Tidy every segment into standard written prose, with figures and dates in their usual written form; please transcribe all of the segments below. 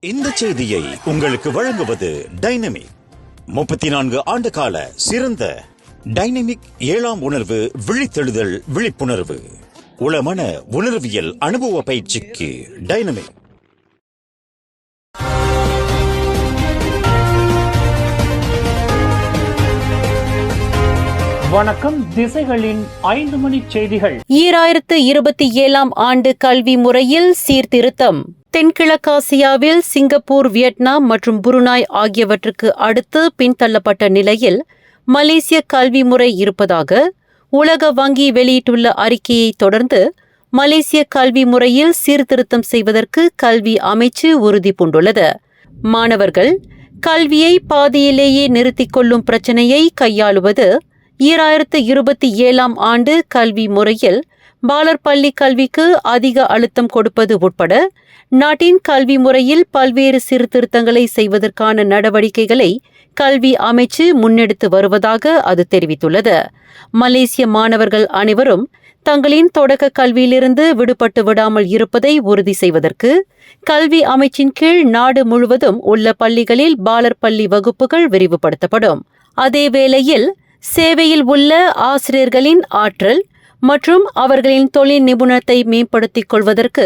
இந்த செய்தியை உங்களுக்கு வழங்குவது டைனமிக். 34 ஆண்டு கால சிறந்த டைனமிக் 7ஆம் உணர்வு விழித்தெழுதல் விழிப்புணர்வு உளமன உணர்வியல் அனுபவ பயிற்சிக்கு டைனமிக். வணக்கம். திசைகளின் 5 மணி செய்திகள். 2027ஆம் ஆண்டு கல்வி முறையில் சீர்திருத்தம். தென்கிழக்காசியாவில் சிங்கப்பூர், வியட்நாம் மற்றும் புருனாய் ஆகியவற்றுக்கு அடுத்து பின்தள்ளப்பட்ட நிலையில் மலேசிய கல்வி முறை இருப்பதாக உலக வங்கி வெளியிட்டுள்ள அறிக்கையை தொடர்ந்து மலேசிய கல்வி முறையில் சீர்திருத்தம் செய்வதற்கு கல்வி அமைச்சு உறுதி பூண்டுள்ளது. மாணவர்கள் கல்வியை பாதியிலேயே நிறுத்திக் கொள்ளும் பிரச்சினையை கையாளுவது 2027ஆம் ஆண்டு கல்வி முறையில் பாலர் பள்ளி கல்விக்கு அதிக அழுத்தம் கொடுப்பது உட்பட நாட்டின் கல்வி முறையில் பல்வேறு சீர்திருத்தங்களை செய்வதற்கான நடவடிக்கைகளை கல்வி அமைச்சு முன்னெடுத்து வருவதாக அது தெரிவித்துள்ளது. மலேசிய மாணவர்கள் அனைவரும் தங்களின் தொடக்க கல்வியிலிருந்து விடுபட்டு விடாமல் இருப்பதை உறுதி செய்வதற்கு கல்வி அமைச்சின் கீழ் நாடு முழுவதும் உள்ள பள்ளிகளில் பாலர் பள்ளி வகுப்புகள் விரிவுபடுத்தப்படும். அதேவேளையில் சேவையில் உள்ள ஆசிரியர்களின் ஆற்றல் மற்றும் அவர்களின் தொழில் நிபுணத்தை மேம்படுத்திக் கொள்வதற்கு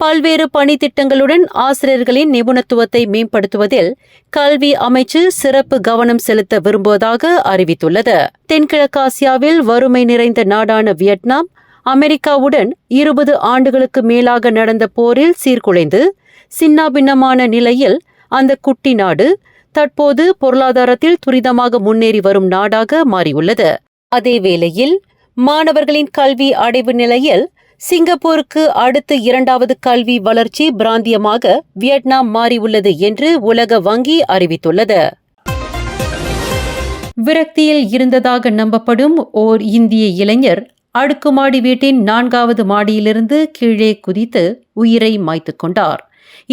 பல்வேறு பணித்திட்டங்களுடன் ஆசிரியர்களின் நிபுணத்துவத்தை மேம்படுத்துவதில் கல்வி அமைச்சு சிறப்பு கவனம் செலுத்த விரும்புவதாக அறிவித்துள்ளது. தென்கிழக்காசியாவில் வறுமை நிறைந்த நாடான வியட்நாம் அமெரிக்காவுடன் 20 ஆண்டுகளுக்கு மேலாக நடந்த போரில் சீர்குலைந்து சின்னாபின்னமான நிலையில் அந்த குட்டி நாடு தற்போது பொருளாதாரத்தில் துரிதமாக முன்னேறி வரும் நாடாக மாறியுள்ளது. அதேவேளையில் மாணவர்களின் கல்வி அடைவு நிலையில் சிங்கப்பூருக்கு அடுத்து 2வது கல்வி வளர்ச்சி பிராந்தியமாக வியட்நாம் மாறியுள்ளது என்று உலக வங்கி அறிவித்துள்ளது. விரக்தியில் இருந்ததாக நம்பப்படும் ஓர் இந்திய இளைஞர் அடுக்குமாடி வீட்டின் 4வது மாடியிலிருந்து கீழே குதித்து உயிரை மாய்த்துக் கொண்டார்.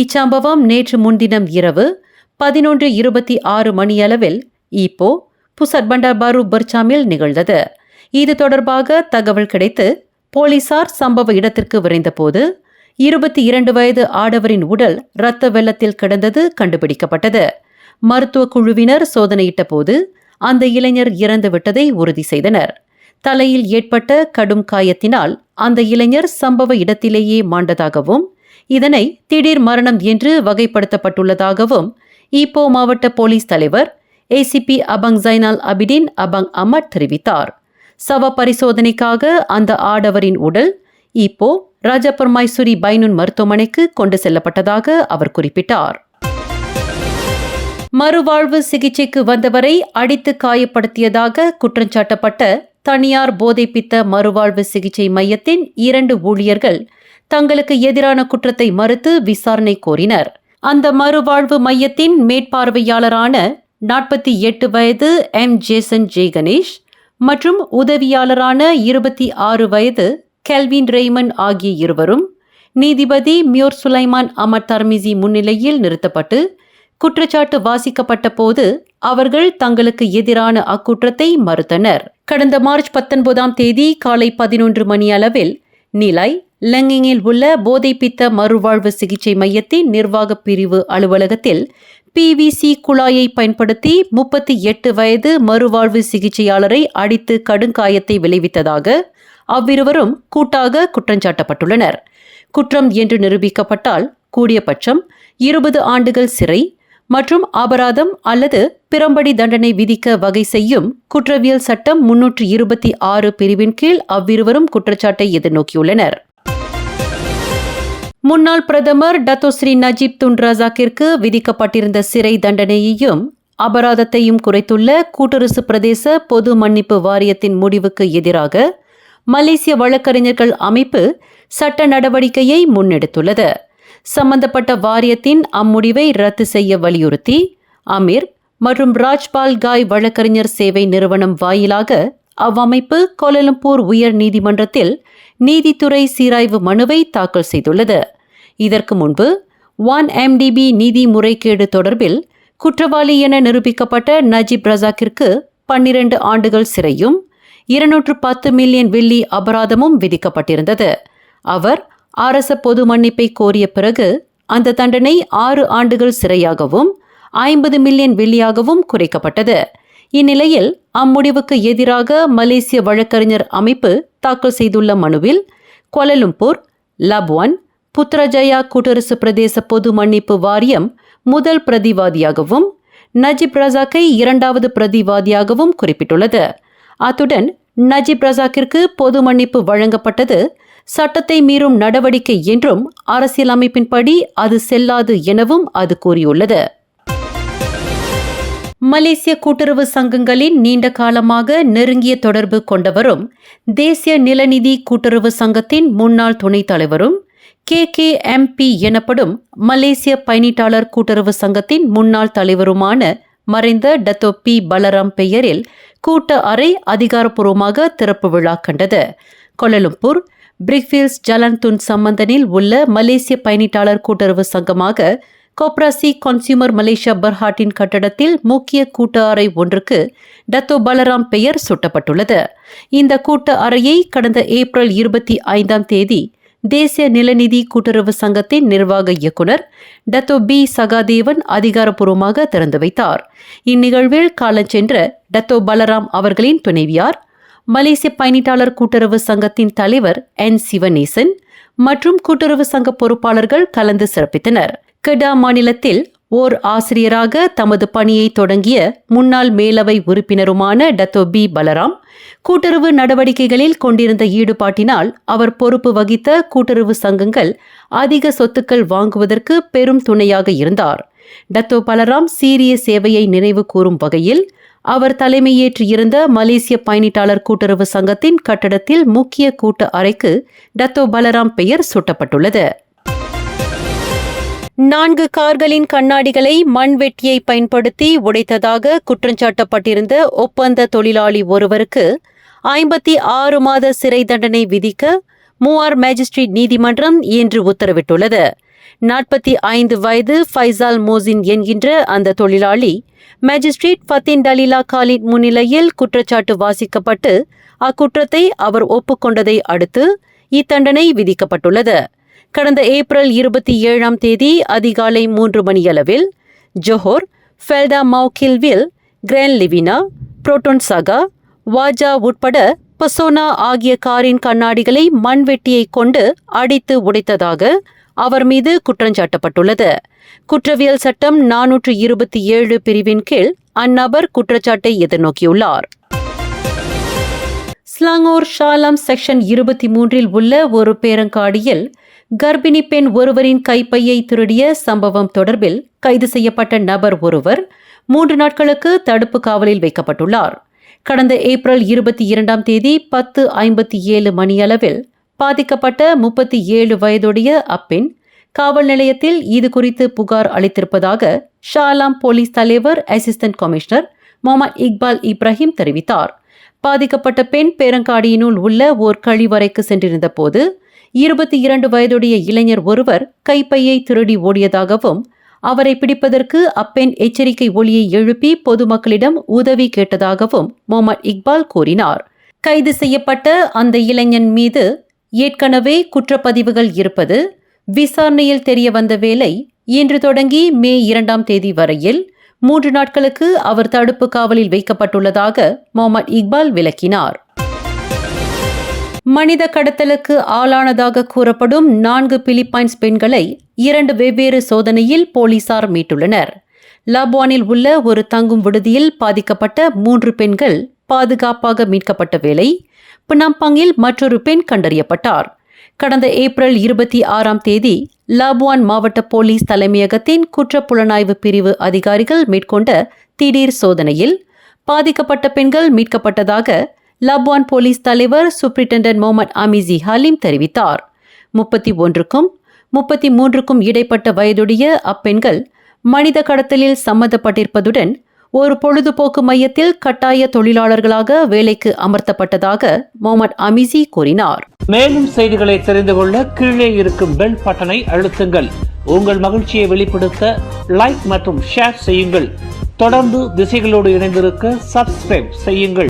இச்சம்பவம் நேற்று முன்தினம் இரவு 11:26 மணியளவில் ஈப்போ புசட் பண்டார் பாரு பர்சாமில் நிகழ்ந்தது. இது தொடர்பாக தகவல் கிடைத்து போலீசார் சம்பவ இடத்திற்கு விரைந்தபோது 22 வயது ஆடவரின் உடல் இரத்த வெள்ளத்தில் கிடந்தது கண்டுபிடிக்கப்பட்டது. மருத்துவ குழுவினர் சோதனையிட்ட போது அந்த இளைஞர் இறந்துவிட்டதை உறுதி செய்தனர். தலையில் ஏற்பட்ட கடும் காயத்தினால் அந்த இளைஞர் சம்பவ இடத்திலேயே மாண்டதாகவும் இதனை திடீர் மரணம் என்று வகைப்படுத்தப்பட்டுள்ளதாகவும் ஈப்போ மாவட்ட போலீஸ் தலைவர் ACP அபங் ஜைனால் அபிடின் அபங் அமட் தெரிவித்தார். சவ பரிசோதனைக்காக அந்த ஆடவரின் உடல் ஈப்போ ராஜபர்மாய்சுரி பைனுன் மருத்துவமனைக்கு கொண்டு செல்லப்பட்டதாக அவர் குறிப்பிட்டார். மறுவாழ்வு சிகிச்சைக்கு வந்தவரை அடித்து காயப்படுத்தியதாக குற்றஞ்சாட்டப்பட்ட தனியார் போதைப்பித்த மறுவாழ்வு சிகிச்சை மையத்தின் 2 ஊழியர்கள் தங்களுக்கு எதிரான குற்றத்தை மறுத்து விசாரணை கோரினர். அந்த மறுவாழ்வு மையத்தின் மேற்பார்வையாளரான 48 வயது ஜேசன் ஜே கணேஷ் மற்றும் உதவியாளரான 26 வயது கெல்வின் ரெய்மன் ஆகிய இருவரும் நீதிபதி மியோர் சுலைமான் அமர் தர்மிசி முன்னிலையில் நிறுத்தப்பட்டு குற்றச்சாட்டு வாசிக்கப்பட்ட போது அவர்கள் தங்களுக்கு எதிரான அக்குற்றத்தை மறுத்தனர். கடந்த மார்ச் 19ஆம் தேதி காலை 11 மணி அளவில் நிலாய் லங்கிங்கில் உள்ள போதைப்பித்த மறுவாழ்வு சிகிச்சை மையத்தின் நிர்வாக பிரிவு அலுவலகத்தில் PVC குழாயை பயன்படுத்தி 38 வயது மறுவாழ்வு சிகிச்சையாளரை அடித்து கடுங்காயத்தை விளைவித்ததாக அவ்விருவரும் கூட்டாக குற்றஞ்சாட்டப்பட்டுள்ளனர். குற்றம் என்று நிரூபிக்கப்பட்டால் கூடியபட்சம் 20 ஆண்டுகள் சிறை மற்றும் அபராதம் அல்லது பிறம்படி தண்டனை விதிக்க வகை செய்யும் குற்றவியல் சட்டம் 326 பிரிவின் கீழ் அவ்விருவரும் குற்றச்சாட்டை எதிர்நோக்கியுள்ளனர். முன்னாள் பிரதமர் டத்தோஸ்ரீ நஜீப் துன் ரசாக்கிற்கு விதிக்கப்பட்டிருந்த சிறை தண்டனையையும் அபராதத்தையும் குறைத்துள்ள கூட்டரசு பிரதேச பொது மன்னிப்பு வாரியத்தின் முடிவுக்கு எதிராக மலேசிய வழக்கறிஞர்கள் அமைப்பு சட்ட நடவடிக்கையை முன்னெடுத்துள்ளது. சம்பந்தப்பட்ட வாரியத்தின் அம்முடிவை ரத்து செய்ய வலியுறுத்தி அமீர் மற்றும் ராஜ்பால் காய் வழக்கறிஞர் சேவை நிறுவனம் வாயிலாக அவ்வமைப்பு கோலாலம்பூர் உயர் நீதிமன்றத்தில் நீதித்துறை சீராய்வு மனுவை தாக்கல் செய்துள்ளது. இதற்கு முன்பு 1MDB நீதி முறைகேடு தொடர்பில் குற்றவாளி என நிரூபிக்கப்பட்ட நஜீப் ரசாக்கிற்கு 12 ஆண்டுகள் சிறையும் 210 மில்லியன் வெள்ளி அபராதமும் விதிக்கப்பட்டிருந்தது. அவர் அரச பொது மன்னிப்பை கோரிய பிறகு அந்த தண்டனை 6 ஆண்டுகள் சிறையாகவும் 50 மில்லியன் வெள்ளியாகவும் குறைக்கப்பட்டது. இந்நிலையில் அம்முடிவுக்கு எதிராக மலேசிய வழக்கறிஞர் அமைப்பு தாக்கல் செய்துள்ள மனுவில் கோலாலம்பூர், லபுவான், புத்ராஜயா கூட்டரசு பிரதேச பொது மன்னிப்பு வாரியம் முதல் பிரதிவாதியாகவும் நஜீப் ரசாக்கை 2வது பிரதிவாதியாகவும் குறிப்பிட்டுள்ளது. அத்துடன் நஜீப் ரசாக்கிற்கு பொது மன்னிப்பு வழங்கப்பட்டது சட்டத்தை மீறும் நடவடிக்கை என்றும் அரசியலமைப்பின்படி அது செல்லாது எனவும் அது கூறியுள்ளது. மலேசிய கூட்டுறவு சங்கங்களின் நீண்ட காலமாக நெருங்கிய தொடர்பு கொண்டவரும் தேசிய நிலநிதி கூட்டுறவு சங்கத்தின் முன்னாள் துணைத் தலைவரும் KKMP எனப்படும் மலேசிய பயணீட்டாளர் கூட்டுறவு சங்கத்தின் முன்னாள் தலைவருமான மறைந்த டத்தோ பி பலராம் பெயரில் கூட்ட அறை அதிகாரப்பூர்வமாக திறப்பு விழா கண்டது. கோலாலம்பூர் பிரிக்ஃபீல்ட்ஸ் ஜலான் துன் சம்பந்தனில் உள்ள மலேசிய பயணீட்டாளர் கூட்டுறவு சங்கமாக கோப்ராசி கன்சியூமர் மலேசியா பர்ஹாட்டின் கட்டடத்தில் முக்கிய கூட்ட அறை ஒன்றுக்கு டத்தோ பலராம் பெயர் சூட்டப்பட்டுள்ளது. இந்த கூட்ட அறையை கடந்த ஏப்ரல் 25ஆம் தேதி தேசிய நிலநிதி கூட்டுறவு சங்கத்தின் நிர்வாக இயக்குனர் டத்தோ பி சகாதேவன் அதிகாரப்பூர்வமாக திறந்து வைத்தார். இந்நிகழ்வில் காலஞ்சென்ற டத்தோ பலராம் அவர்களின் துணைவியார், மலேசிய பயணீட்டாளர் கூட்டுறவு சங்கத்தின் தலைவர் N சிவநேசன் மற்றும் கூட்டுறவு சங்க பொறுப்பாளர்கள் கலந்து சிறப்பித்தனர். கெடா மாநிலத்தில் ஓர் ஆசிரியராக தமது பணியை தொடங்கிய முன்னாள் மேலவை உறுப்பினருமான டத்தோ பி பலராம் கூட்டுறவு நடவடிக்கைகளில் கொண்டிருந்த ஈடுபாட்டினால் அவர் பொறுப்பு வகித்த கூட்டுறவு சங்கங்கள் அதிக சொத்துக்கள் வாங்குவதற்கு பெரும் துணையாக இருந்தார். டத்தோ பலராம் சீரிய சேவையை நினைவு கூறும் வகையில் அவர் தலைமையேற்று இருந்த மலேசிய பயணீட்டாளர் கூட்டுறவு சங்கத்தின் கட்டடத்தில் முக்கிய கூட்ட அறைக்கு டத்தோ பலராம் பெயர் சூட்டப்பட்டுள்ளது. 4 கார்களின் கண்ணாடிகளை மண்வெட்டியை பயன்படுத்தி உடைத்ததாக குற்றஞ்சாட்டப்பட்டிருந்த ஒப்பந்த தொழிலாளி ஒருவருக்கு 56 மாத சிறை தண்டனை விதிக்க மூவார் மேஜிஸ்ட்ரேட் நீதிமன்றம் இன்று உத்தரவிட்டுள்ளது. 45 வயது ஃபைசால் மோசின் என்கின்ற அந்த தொழிலாளி மேஜிஸ்ட்ரேட் ஃபத்தின் டலீலா காலிட் முன்னிலையில் குற்றச்சாட்டு வாசிக்கப்பட்டு அக்குற்றத்தை அவர் ஒப்புக்கொண்டதை அடுத்து இத்தண்டனை விதிக்கப்பட்டுள்ளது. கடந்த ஏப்ரல் 27ஆம் தேதி அதிகாலை 3 மணியளவில் ஜோஹோர், ஃபெல்டா மவுகில்வில், கிராண்ட் லிவினா, புரோட்டோன் சாகா, வாஜா உட்பட பசோனா ஆகிய காரின் கண்ணாடிகளை மண்வெட்டியை கொண்டு அடித்து உடைத்ததாக அவர் மீது குற்றஞ்சாட்டப்பட்டுள்ளது. குற்றவியல் சட்டம் 427 பிரிவின் கீழ் அந்நபர் குற்றச்சாட்டை எதிர்நோக்கியுள்ளார். ஸ்லாங்கூர் ஷாலாம் செக்ஷன் 23 உள்ள ஒரு பேரங்காடியில் கர்ப்பிணி பெண் ஒருவரின் கைப்பையை திருடிய சம்பவம் தொடர்பில் கைது செய்யப்பட்ட நபர் ஒருவர் 3 நாட்களுக்கு தடுப்பு காவலில் வைக்கப்பட்டுள்ளார். கடந்த ஏப்ரல் 22ஆம் தேதி 10:57 மணியளவில் பாதிக்கப்பட்ட 37 வயதுடைய அப்பெண் காவல் நிலையத்தில் இது குறித்து புகார் அளித்திருப்பதாக ஷாலாம் போலீஸ் தலைவர் அசிஸ்டன்ட் கமிஷனர் முகமது இக்பால் இப்ராஹிம் தெரிவித்தார். பாதிக்கப்பட்ட பெண் பேரங்காடியினுள் உள்ள ஓர் கழிவறைக்கு சென்றிருந்த போது 22 வயதுடைய இளைஞர் ஒருவர் கைப்பையை திருடி ஓடியதாகவும் அவரை பிடிப்பதற்கு அப்பெண் எச்சரிக்கை ஒலியை எழுப்பி பொதுமக்களிடம் உதவி கேட்டதாகவும் முகமது இக்பால் கூறினார். கைது செய்யப்பட்ட அந்த இளைஞன் மீது ஏற்கனவே குற்றப்பதிவுகள் இருப்பது விசாரணையில் தெரிய வந்த வேளை இன்று தொடங்கி மே 2ஆம் தேதி வரையில் 3 நாட்களுக்கு அவர் தடுப்பு காவலில் வைக்கப்பட்டுள்ளதாக முகமது இக்பால் விளக்கினார். மனித கடத்தலுக்கு ஆளானதாக கூறப்படும் 4 பிலிப்பைன்ஸ் பெண்களை 2 வெவ்வேறு சோதனையில் போலீசார் மீட்டுள்ளனர். லபுவானில் உள்ள ஒரு தங்கும் விடுதியில் பாதிக்கப்பட்ட 3 பெண்கள் பாதுகாப்பாக மீட்கப்பட்ட வேளை பினாம்பாங்கில் மற்றொரு பெண் கண்டறியப்பட்டார். கடந்த ஏப்ரல் 26ஆம் தேதி லபுவான் மாவட்ட போலீஸ் தலைமையகத்தின் குற்றப்புலனாய்வு பிரிவு அதிகாரிகள் மேற்கொண்ட திடீர் சோதனையில் பாதிக்கப்பட்ட பெண்கள் மீட்கப்பட்டதாக லபுவான் போலீஸ் தலைவர் சூப்பரிண்டென்டன்ட் முகமது அமிசி ஹலீம் தெரிவித்தார். 31க்கும் 33க்கும் இடைப்பட்ட வயதுடைய அப்பெண்கள் மனித கடத்தலில் சம்பந்தப்பட்டிருப்பதுடன் ஒரு பொழுதுபோக்கு மையத்தில் கட்டாய தொழிலாளர்களாக வேலைக்கு அமர்த்தப்பட்டதாக முகமது அமிசி கூறினார். மேலும் செய்திகளை தெரிந்து கொள்ள கீழே இருக்கும் பெல் பட்டனை அழுத்துங்கள். உங்கள் மகிழ்ச்சியை வெளிப்படுத்த லைக் மற்றும் ஷேர் செய்யுங்கள். தொடர்ந்து திசைகளோடு இணைந்திருக்க சப்ஸ்கிரைப் செய்யுங்கள்.